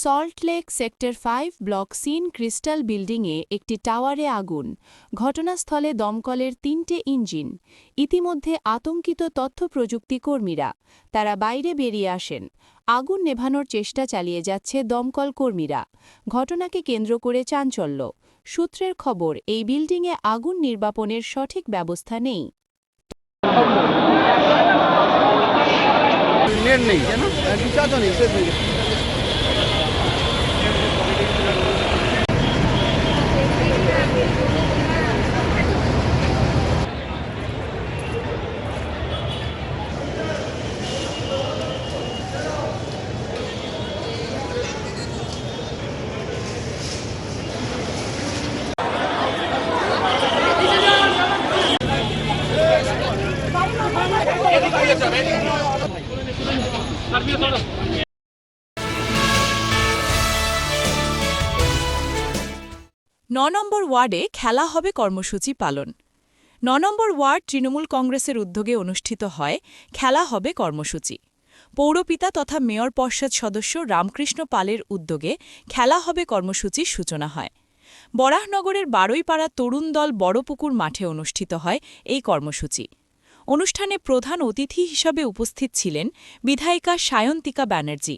Salt Lake sector 5 block সিন crystal বিল্ডিংয়ে একটি টাওয়ারে আগুন। ঘটনাস্থলে দমকলের ৩টে ইঞ্জিন। ইতিমধ্যে আতঙ্কিত তথ্য প্রযুক্তি কর্মীরা। তারা বাইরে বেরিয়ে আসেন। আগুন নেভানোর চেষ্টা চালিয়ে যাচ্ছে দমকল কর্মীরা। ঘটনাকে কেন্দ্র করে চাঞ্চল্য। সূত্রের খবর, এই বিল্ডিংয়ে আগুন নির্বাপনের সঠিক ব্যবস্থা নেই। নম্বর ওয়ার্ডে খেলা হবে কর্মসূচি পালন। ৯ ওয়ার্ড তৃণমূল কংগ্রেসের উদ্যোগে অনুষ্ঠিত হয় খেলা হবে কর্মসূচি। পৌরপিতা তথা মেয়র পর্ষদ সদস্য রামকৃষ্ণ পালের উদ্যোগে খেলা হবে কর্মসূচির সূচনা হয়। বরাহনগরের বারৈপাড়া তরুণ দল বড়পুকুর মাঠে অনুষ্ঠিত হয় এই কর্মসূচি। অনুষ্ঠানে প্রধান অতিথি হিসাবে উপস্থিত ছিলেন বিধায়িকা সায়ন্তিকা ব্যানার্জি।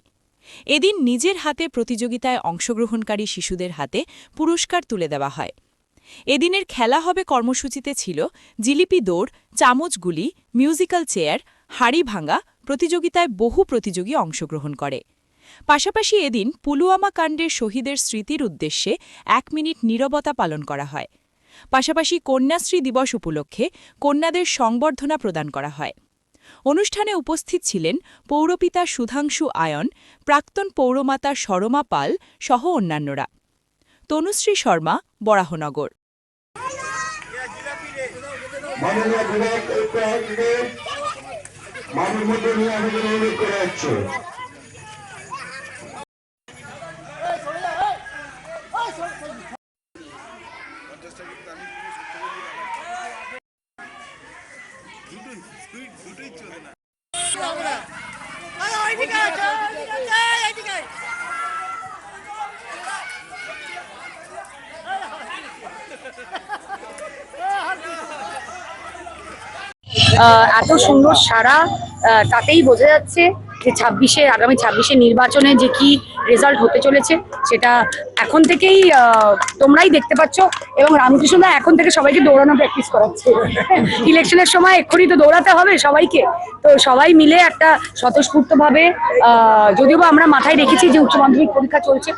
এদিন নিজের হাতে প্রতিযোগিতায় অংশগ্রহণকারী শিশুদের হাতে পুরস্কার তুলে দেওয়া হয়। এদিনের খেলা হবে কর্মসূচিতে ছিল জিলিপি দৌড়, চামচগুলি, মিউজিক্যাল চেয়ার, হাড়ি ভাঙা প্রতিযোগিতায় বহু প্রতিযোগী অংশগ্রহণ করে। পাশাপাশি এদিন পুলওয়ামা কাণ্ডের শহীদের স্মৃতির উদ্দেশ্যে ১ মিনিট নীরবতা পালন করা হয়। পাশাপাশি কন্যাশ্রী দিবস উপলক্ষে কন্যাদের সংবর্ধনা প্রদান করা হয়। অনুষ্ঠানে উপস্থিত ছিলেন পৌরপিতা সুধাংশু আয়ন, প্রাক্তন পৌরমাতা সরমা পাল সহ অন্যান্যরা। তনুশ্রী শর্মা, বরাহনগর। এত সুন্দর সারা, তাতেই বোঝা যাচ্ছে যে আগামী ২৬শে নির্বাচনে যে কি রেজাল্ট হতে চলেছে সেটা এখন থেকেই তোমরাই দেখতে পাচ্ছ। এবং রামকৃষ্ণদা এখন থেকে সবাইকে দৌড়ানো প্র্যাকটিস করাচ্ছে। ইলেকশনের সময় এক্ষুনি তো দৌড়াতে হবে সবাইকে, তো সবাই মিলে একটা স্বতঃস্ফূর্তভাবে, যদিও বা আমরা মাথায় রেখেছি যে উচ্চ মাধ্যমিক পরীক্ষা চলছে,